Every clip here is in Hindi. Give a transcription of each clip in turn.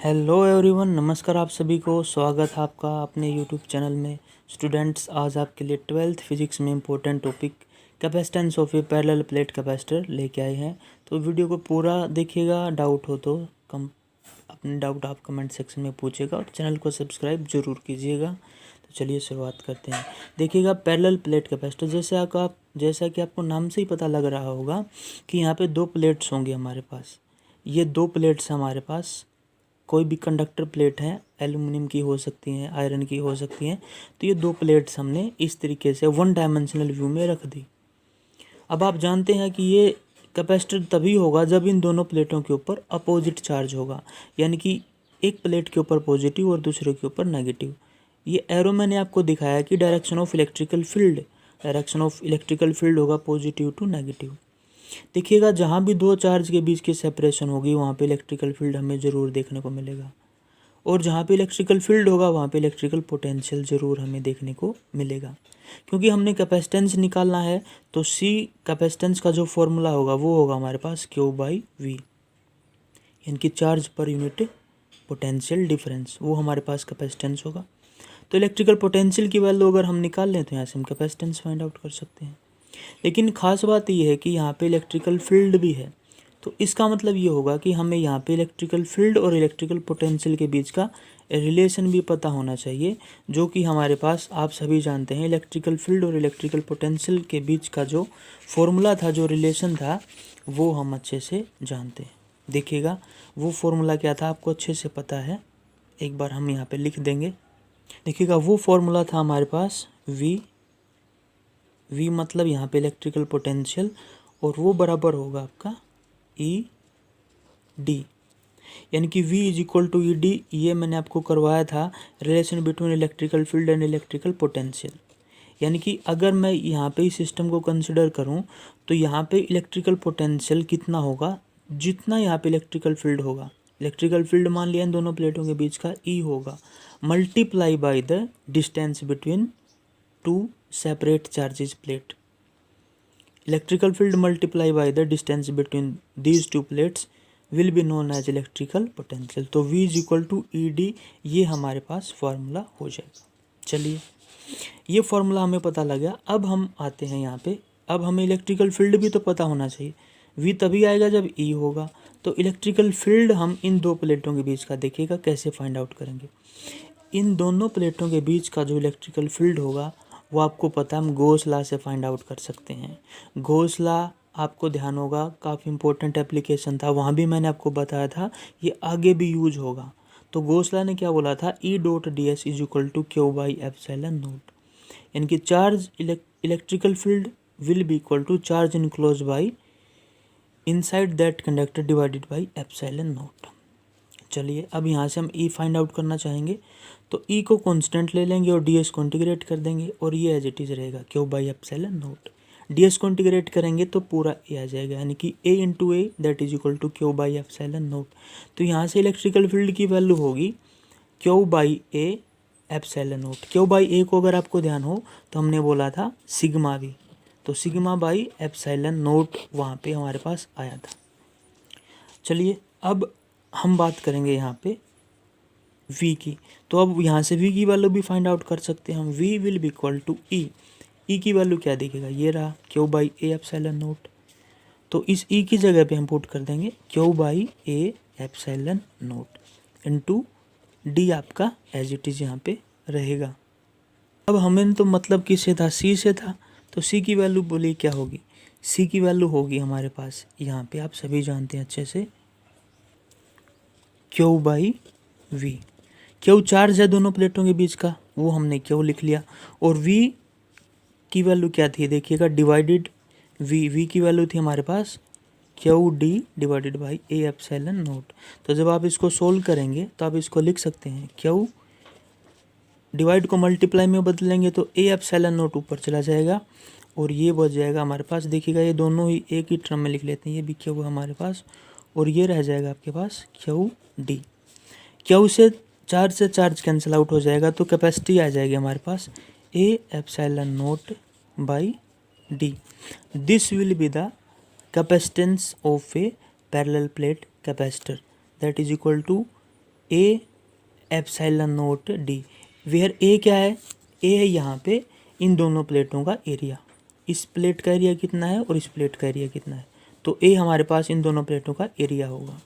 हेलो एवरीवन, नमस्कार आप सभी को। स्वागत है आपका अपने यूट्यूब चैनल में। स्टूडेंट्स, आज आपके लिए 12th फिजिक्स में important topic capacitance of a parallel plate capacitor लेके आए हैं। तो वीडियो को पूरा देखिएगा। डाउट हो तो अपने डाउट आप कमेंट सेक्शन में पूछेगा और चैनल को सब्सक्राइब जरूर कीजिएगा। तो चलिए शुरुआत करते हैं। देखिएगा, पैरेलल प्लेट कैपेसिटर जैसा कि आपको नाम से ही पता लग रहा होगा कि यहाँ पे दो प्लेट्स होंगे हमारे पास। ये दो प्लेट्स हमारे पास, कोई भी कंडक्टर प्लेट है, एल्युमिनियम की हो सकती हैं, आयरन की हो सकती हैं। तो ये दो प्लेट्स हमने इस तरीके से वन डायमेंशनल व्यू में रख दी। अब आप जानते हैं कि ये कैपेसिटर तभी होगा जब इन दोनों प्लेटों के ऊपर अपोजिट चार्ज होगा, यानी कि एक प्लेट के ऊपर पॉजिटिव और दूसरे के ऊपर नेगेटिव। ये एरो मैंने आपको दिखाया कि डायरेक्शन ऑफ इलेक्ट्रिकल फील्ड होगा पॉजिटिव टू नेगेटिव। देखिएगा, जहाँ भी दो चार्ज के बीच की सेपरेशन होगी वहाँ पे इलेक्ट्रिकल फील्ड हमें ज़रूर देखने को मिलेगा, और जहाँ पे इलेक्ट्रिकल फील्ड होगा वहाँ पे इलेक्ट्रिकल पोटेंशियल ज़रूर हमें देखने को मिलेगा। क्योंकि हमने कैपेसिटेंस निकालना है, तो सी कैपेसिटेंस का जो फॉर्मूला होगा वो होगा हमारे पास Q/V, यानी कि charge per unit potential difference, वो हमारे पास कैपेसिटेंस होगा। तो इलेक्ट्रिकल पोटेंशियल की वैल्यू अगर हम निकाल लें तो यहाँ से हम कैपेसिटेंस फाइंड आउट कर सकते हैं। लेकिन ख़ास बात यह है कि यहाँ पे इलेक्ट्रिकल फील्ड भी है। तो इसका मतलब ये होगा कि हमें यहाँ पे इलेक्ट्रिकल फील्ड और इलेक्ट्रिकल पोटेंशियल के बीच का रिलेशन भी पता होना चाहिए, जो कि हमारे पास आप सभी जानते हैं। इलेक्ट्रिकल फील्ड और इलेक्ट्रिकल पोटेंशियल के बीच का जो फॉर्मूला था, जो रिलेशन था, वो हम अच्छे से जानते हैं। देखिएगा, वो फॉर्मूला क्या था आपको अच्छे से पता है, एक बार हम यहाँ पे लिख देंगे। देखिएगा, वो फॉर्मूला था हमारे पास V मतलब यहाँ पे इलेक्ट्रिकल पोटेंशियल, और वो बराबर होगा आपका ED, यानी कि V is equal to ED। ये मैंने आपको करवाया था relation between electrical field and electrical potential. यानी कि अगर मैं यहाँ पे इस सिस्टम को कंसिडर करूँ तो यहाँ पे इलेक्ट्रिकल पोटेंशियल कितना होगा, जितना यहाँ पे इलेक्ट्रिकल फील्ड होगा। इलेक्ट्रिकल फील्ड मान लिया इन दोनों प्लेटों के बीच का E होगा, multiply by the distance between two separate charges plate. Electrical field multiply by the distance between these two plates will be known as electrical potential. तो V is equal to ED, ये हमारे पास फॉर्मूला हो जाएगा। चलिए, ये फॉर्मूला हमें पता लग गया। अब हम आते हैं यहाँ पे। अब हमें इलेक्ट्रिकल फील्ड भी तो पता होना चाहिए। V तभी आएगा जब E होगा। तो इलेक्ट्रिकल फील्ड हम इन दो प्लेटों के बीच का देखिएगा कैसे फाइंड आउट करेंगे। इन दोनों प्लेटों के बीच का जो इलेक्ट्रिकल फील्ड होगा वो आपको पता है, हम गॉस लॉ से फाइंड आउट कर सकते हैं। गॉस लॉ आपको ध्यान होगा, काफ़ी इंपॉर्टेंट एप्लीकेशन था, वहाँ भी मैंने आपको बताया था, ये आगे भी यूज होगा। तो गॉस लॉ ने क्या बोला था, E.ds is equal to Q/ε0, यानी कि charge electrical field will be equal to charge enclose by inside that conductor divided by ε0। चलिए, अब यहाँ से हम E फाइंड आउट करना चाहेंगे, तो E को कांस्टेंट ले लेंगे और ds को इंटीग्रेट कर देंगे, और ये एज इट इज़ रहेगा Q/ε0। ds को इंटीग्रेट करेंगे तो पूरा A आ जाएगा, यानी कि A into A that is equal to Q/ε0। तो यहाँ से इलेक्ट्रिकल फील्ड की वैल्यू होगी Q/A ε0। Q/A को अगर आपको ध्यान हो तो हमने बोला था सिग्मा V, तो σ/ε0 वहाँ पे हमारे पास आया था। चलिए, अब हम बात करेंगे यहाँ पे V की। तो अब यहाँ से V की वैल्यू भी फाइंड आउट कर सकते हैं हम। V will be equal to E। E की वैल्यू क्या दिखेगा, ये रहा Q/A ε0। तो इस E की जगह पे हम पुट कर देंगे Q/A ε0 इंटू D, आपका एज इट इज़ यहाँ पे रहेगा। अब हमें तो मतलब किससे था, C से था। तो C की वैल्यू बोलिए क्या होगी, C की वैल्यू होगी हमारे पास यहाँ पे, आप सभी जानते हैं अच्छे से, Q/V। Q चार्ज है दोनों प्लेटों के बीच का, वो हमने Q लिख लिया। और V की वैल्यू क्या थी, देखिएगा, डिवाइडेड V की वैल्यू थी हमारे पास QD डिवाइडेड बाई A ε0। तो जब आप इसको सोल्व करेंगे तो आप इसको लिख सकते हैं, Q डिवाइड को मल्टीप्लाई में बदलेंगे तो A ε0 ऊपर चला जाएगा और ये बच जाएगा हमारे पास। देखिएगा, ये दोनों ही एक ही टर्म में लिख लेते हैं, ये भी Q है हमारे पास, और ये रह जाएगा आपके पास QD। Q से चार्ज कैंसिल आउट हो जाएगा, तो कैपेसिटी आ जाएगी हमारे पास A ε0 by D। This will be the capacitance of a parallel plate capacitor, that is equal to A epsilon naught D, where A क्या है, ए है यहाँ पे इन दोनों प्लेटों का एरिया, इस प्लेट का एरिया कितना है और इस प्लेट का एरिया कितना है, तो ए हमारे पास इन दोनों प्लेटों का एरिया होगा।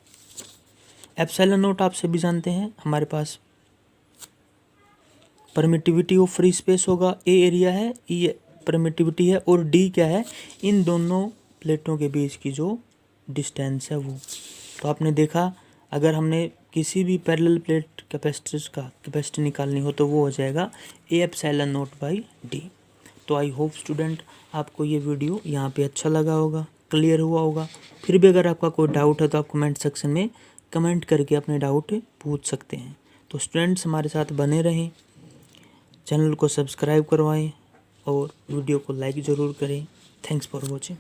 एप्सिलॉन नॉट आप सभी जानते हैं, हमारे पास परमिटिविटी ऑफ फ्री स्पेस होगा, ए एरिया है, ई परमिटिविटी है, और डी क्या है, इन दोनों प्लेटों के बीच की जो डिस्टेंस है वो। तो आपने देखा अगर हमने किसी भी पैरेलल प्लेट कैपेसिटर का कैपेसिटी निकालनी हो तो वो हो जाएगा ए एप्सिलॉन नॉट बाई डी। तो आई होप स्टूडेंट आपको ये वीडियो यहाँ पे अच्छा लगा होगा, क्लियर हुआ होगा। फिर भी अगर आपका कोई डाउट है तो आप कमेंट सेक्शन में कमेंट करके अपने डाउट पूछ सकते हैं। तो स्टूडेंट्स हमारे साथ बने रहें, चैनल को सब्सक्राइब करवाएं और वीडियो को लाइक ज़रूर करें। Thanks for watching.